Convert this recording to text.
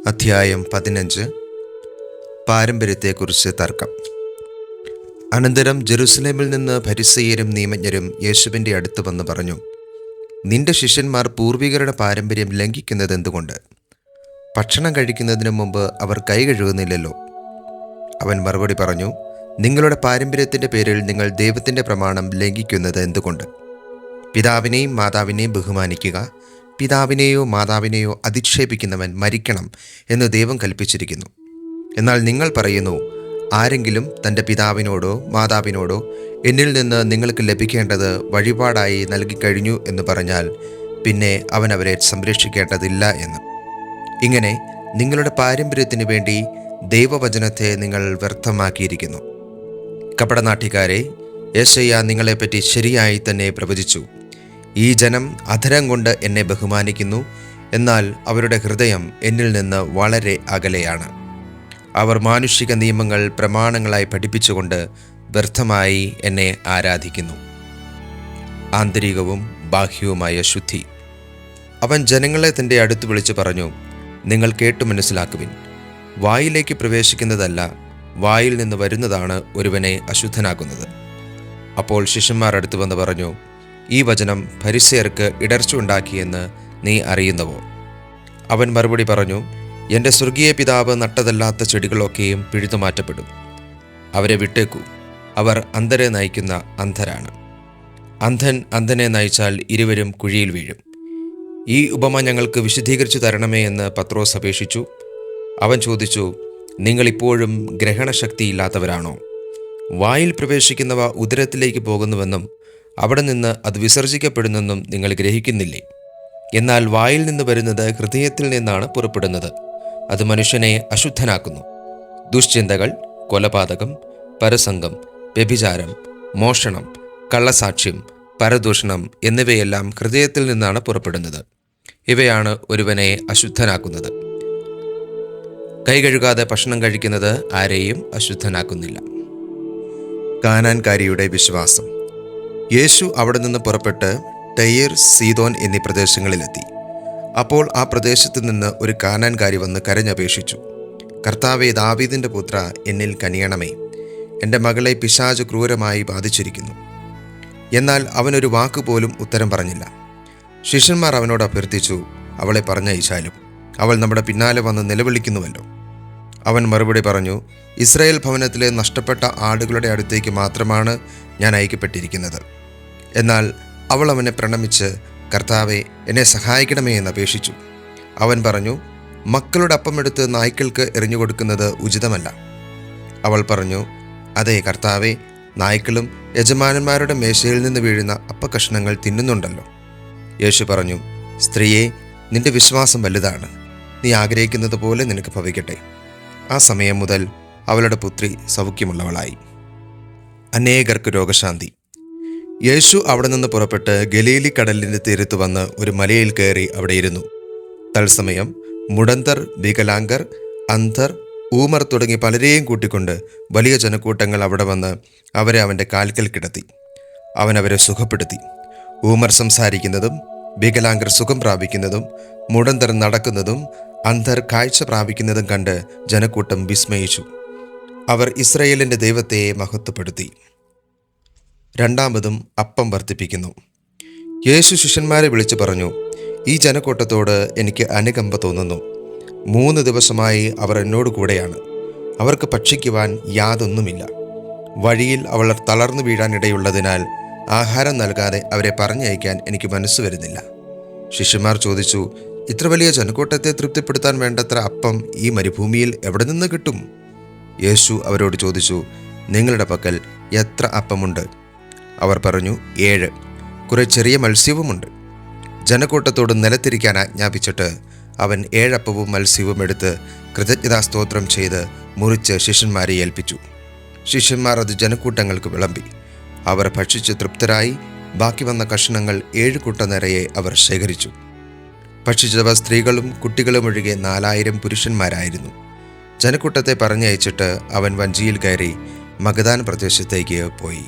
അധ്യായം 15. പാരമ്പര്യത്തെക്കുറിച്ച് തർക്കം. അനന്തരം ജെറുസലേമിൽ നിന്ന് ഫരിസേയരും നിയമജ്ഞരും യേശുവിൻ്റെ അടുത്ത് വന്ന് പറഞ്ഞു, നിന്റെ ശിഷ്യന്മാർ പൂർവികരുടെ പാരമ്പര്യം ലംഘിക്കുന്നത് എന്തുകൊണ്ട്? ഭക്ഷണം കഴിക്കുന്നതിന് മുമ്പ് അവർ കൈ കഴുകുന്നില്ലല്ലോ. അവൻ മറുപടി പറഞ്ഞു, നിങ്ങളുടെ പാരമ്പര്യത്തിൻ്റെ പേരിൽ നിങ്ങൾ ദൈവത്തിൻ്റെ പ്രമാണം ലംഘിക്കുന്നത് എന്തുകൊണ്ട്? പിതാവിനെയും മാതാവിനെയും ബഹുമാനിക്കുക, പിതാവിനെയോ മാതാവിനെയോ അധിക്ഷേപിക്കുന്നവൻ മരിക്കണം എന്ന് ദൈവം കൽപ്പിച്ചിരിക്കുന്നു. എന്നാൽ നിങ്ങൾ പറയുന്നു, ആരെങ്കിലും തൻ്റെ പിതാവിനോടോ മാതാവിനോടോ എന്നിൽ നിന്ന് നിങ്ങൾക്ക് ലഭിക്കേണ്ടത് വഴിപാടായി നൽകിക്കഴിഞ്ഞു എന്ന് പറഞ്ഞാൽ പിന്നെ അവൻ അവരെ സംരക്ഷിക്കേണ്ടതില്ല എന്ന്. ഇങ്ങനെ നിങ്ങളുടെ പാരമ്പര്യത്തിന് വേണ്ടി ദൈവവചനത്തെ നിങ്ങൾ വ്യർത്ഥമാക്കിയിരിക്കുന്നു. കപടനാട്യക്കാരെ, യെശയ്യാ നിങ്ങളെപ്പറ്റി ശരിയായി തന്നെ പ്രവചിച്ചു. ഈ ജനം അധരം കൊണ്ട് എന്നെ ബഹുമാനിക്കുന്നു, എന്നാൽ അവരുടെ ഹൃദയം എന്നിൽ നിന്ന് വളരെ അകലെയാണ്. അവർ മാനുഷിക നിയമങ്ങൾ പ്രമാണങ്ങളായി പഠിപ്പിച്ചുകൊണ്ട് വ്യർത്ഥമായി എന്നെ ആരാധിക്കുന്നു. ആന്തരികവും ബാഹ്യവുമായ ശുദ്ധി. അവൻ ജനങ്ങളെ തൻ്റെ അടുത്ത് വിളിച്ചു പറഞ്ഞു, നിങ്ങൾ കേട്ടു മനസ്സിലാക്കുവിൻ. വായിലേക്ക് പ്രവേശിക്കുന്നതല്ല, വായിൽ നിന്ന് വരുന്നതാണ് ഒരുവനെ അശുദ്ധനാക്കുന്നത്. അപ്പോൾ ശിഷ്യന്മാർ അടുത്ത് വന്ന് പറഞ്ഞു, ഈ വചനം ഫരിസേയർക്ക് ഇടർച്ച ഉണ്ടാക്കിയെന്ന് നീ അറിയുന്നവോ? അവൻ മറുപടി പറഞ്ഞു, എൻ്റെ സ്വർഗീയ പിതാവ് നട്ടതല്ലാത്ത ചെടികളൊക്കെയും പിഴുതുമാറ്റപ്പെടും. അവരെ വിട്ടേക്കൂ, അവർ അന്ധരെ നയിക്കുന്ന അന്ധരാണ്. അന്ധൻ അന്ധനെ നയിച്ചാൽ ഇരുവരും കുഴിയിൽ വീഴും. ഈ ഉപമ ഞങ്ങൾക്ക് വിശദീകരിച്ചു തരണമേ എന്ന് പത്രോസ് അപേക്ഷിച്ചു. അവൻ ചോദിച്ചു, നിങ്ങളിപ്പോഴും ഗ്രഹണശക്തിയില്ലാത്തവരാണോ? വായിൽ പ്രവേശിക്കുന്നവ ഉദരത്തിലേക്ക് പോകുന്നുവെന്നും അവിടെ നിന്ന് അത് വിസർജിക്കപ്പെടുന്നെന്നും നിങ്ങൾ ഗ്രഹിക്കുന്നില്ലേ? എന്നാൽ വായിൽ നിന്ന് വരുന്നത് ഹൃദയത്തിൽ നിന്നാണ് പുറപ്പെടുന്നത്. അത് മനുഷ്യനെ അശുദ്ധനാക്കുന്നു. ദുശ്ചിന്തകൾ, കൊലപാതകം, പരസംഗം, വ്യഭിചാരം, മോഷണം, കള്ളസാക്ഷ്യം, പരദൂഷണം എന്നിവയെല്ലാം ഹൃദയത്തിൽ നിന്നാണ് പുറപ്പെടുന്നത്. ഇവയാണ് ഒരുവനെ അശുദ്ധനാക്കുന്നത്. കൈ കഴുകാതെ ഭക്ഷണം കഴിക്കുന്നത് ആരെയും അശുദ്ധനാക്കുന്നില്ല. കാനാൻകാരിയുടെ വിശ്വാസം. യേശു അവിടെ നിന്ന് പുറപ്പെട്ട് ടയർ, സീദോൻ എന്നീ പ്രദേശങ്ങളിലെത്തി. അപ്പോൾ ആ പ്രദേശത്ത് നിന്ന് ഒരു കാനാൻകാരി വന്ന് കരഞ്ഞപേക്ഷിച്ചു, കർത്താവേ, ദാവീദിൻ്റെ പുത്ര, എന്നിൽ കനിയണമേ, എൻ്റെ മകളെ പിശാച് ക്രൂരമായി ബാധിച്ചിരിക്കുന്നു. എന്നാൽ അവനൊരു വാക്കുപോലും ഉത്തരം പറഞ്ഞില്ല. ശിഷ്യന്മാർ അവനോട് അഭ്യർത്ഥിച്ചു, അവളെ പറഞ്ഞയച്ചാലും, അവൾ നമ്മുടെ പിന്നാലെ വന്ന് നിലവിളിക്കുന്നുവല്ലോ. അവൻ മറുപടി പറഞ്ഞു, ഇസ്രായേൽ ഭവനത്തിലെ നഷ്ടപ്പെട്ട ആടുകളുടെ അടുത്തേക്ക് മാത്രമാണ് ഞാൻ അയക്കപ്പെട്ടിരിക്കുന്നത്. എന്നാൽ അവൾ അവനെ പ്രണമിച്ച്, കർത്താവെ, എന്നെ സഹായിക്കണമേ എന്ന് അപേക്ഷിച്ചു. അവൻ പറഞ്ഞു, മക്കളുടെ അപ്പമെടുത്ത് നായ്ക്കൾക്ക് എറിഞ്ഞുകൊടുക്കുന്നത് ഉചിതമല്ല. അവൾ പറഞ്ഞു, അതെ കർത്താവെ, നായ്ക്കളും യജമാനന്മാരുടെ മേശയിൽ നിന്ന് വീഴുന്ന അപ്പക്കഷ്ണങ്ങൾ തിന്നുന്നുണ്ടല്ലോ. യേശു പറഞ്ഞു, സ്ത്രീയെ, നിന്റെ വിശ്വാസം വലുതാണ്, നീ ആഗ്രഹിക്കുന്നത് പോലെ നിനക്ക് ഭവിക്കട്ടെ. ആ സമയം മുതൽ അവളുടെ പുത്രി സൗഖ്യമുള്ളവളായി. അനേകർക്ക് രോഗശാന്തി. യേശു അവിടെ നിന്ന് പുറപ്പെട്ട് ഗലീലി കടലിൻ്റെ തീരത്ത് വന്ന് ഒരു മലയിൽ കയറി അവിടെ ഇരുന്നു. തത്സമയം മുടന്തർ, വികലാംഗർ, അന്ധർ, ഊമർ തുടങ്ങി പലരെയും കൂട്ടിക്കൊണ്ട് വലിയ ജനക്കൂട്ടങ്ങൾ അവിടെ വന്ന് അവരെ അവൻ്റെ കാൽക്കൽ കിടത്തി. അവൻ അവരെ സുഖപ്പെടുത്തി. ഊമർ സംസാരിക്കുന്നതും വികലാംഗർ സുഖം പ്രാപിക്കുന്നതും മുടന്തർ നടക്കുന്നതും അന്ധർ കാഴ്ച പ്രാപിക്കുന്നതും കണ്ട് ജനക്കൂട്ടം വിസ്മയിച്ചു. അവർ ഇസ്രായേലിൻ്റെ ദൈവത്തെ മഹത്വപ്പെടുത്തി. രണ്ടാമതും അപ്പം വർദ്ധിപ്പിക്കുന്നു. യേശു ശിഷ്യന്മാരെ വിളിച്ചു പറഞ്ഞു, ഈ ജനക്കൂട്ടത്തോട് എനിക്ക് അനുകമ്പ തോന്നുന്നു. 3 ദിവസമായി അവർ എന്നോട് കൂടെയാണ്. അവർക്ക് ഭക്ഷിക്കുവാൻ യാതൊന്നുമില്ല. വഴിയിൽ അവൾ തളർന്നു വീഴാനിടയുള്ളതിനാൽ ആഹാരം നൽകാതെ അവരെ പറഞ്ഞയക്കാൻ എനിക്ക് മനസ്സ് വരുന്നില്ല. ശിഷ്യന്മാർ ചോദിച്ചു, ഇത്ര വലിയ ജനക്കൂട്ടത്തെ തൃപ്തിപ്പെടുത്താൻ വേണ്ടത്ര അപ്പം ഈ മരുഭൂമിയിൽ എവിടെ നിന്ന് കിട്ടും? യേശു അവരോട് ചോദിച്ചു, നിങ്ങളുടെ പക്കൽ എത്ര അപ്പമുണ്ട്? അവർ പറഞ്ഞു, 7. കുറെ ചെറിയ മത്സ്യവുമുണ്ട്. ജനക്കൂട്ടത്തോട് നിലത്തിരിക്കാൻ ആജ്ഞാപിച്ചിട്ട് അവൻ 7 അപ്പവും മത്സ്യവും എടുത്ത് കൃതജ്ഞതാസ്തോത്രം ചെയ്ത് മുറിച്ച് ശിഷ്യന്മാരെ ഏൽപ്പിച്ചു. ശിഷ്യന്മാർ അത് ജനക്കൂട്ടങ്ങൾക്ക് വിളമ്പി. അവർ ഭക്ഷിച്ച് തൃപ്തരായി. ബാക്കി വന്ന കഷ്ണങ്ങൾ 7 കുട്ട നിറയെ അവർ ശേഖരിച്ചു. ഭക്ഷിച്ചവ സ്ത്രീകളും കുട്ടികളും ഒഴികെ 4000 പുരുഷന്മാരായിരുന്നു. ജനക്കൂട്ടത്തെ പറഞ്ഞയച്ചിട്ട് അവൻ വഞ്ചിയിൽ കയറി മഗദാൻ പ്രദേശത്തേക്ക് പോയി.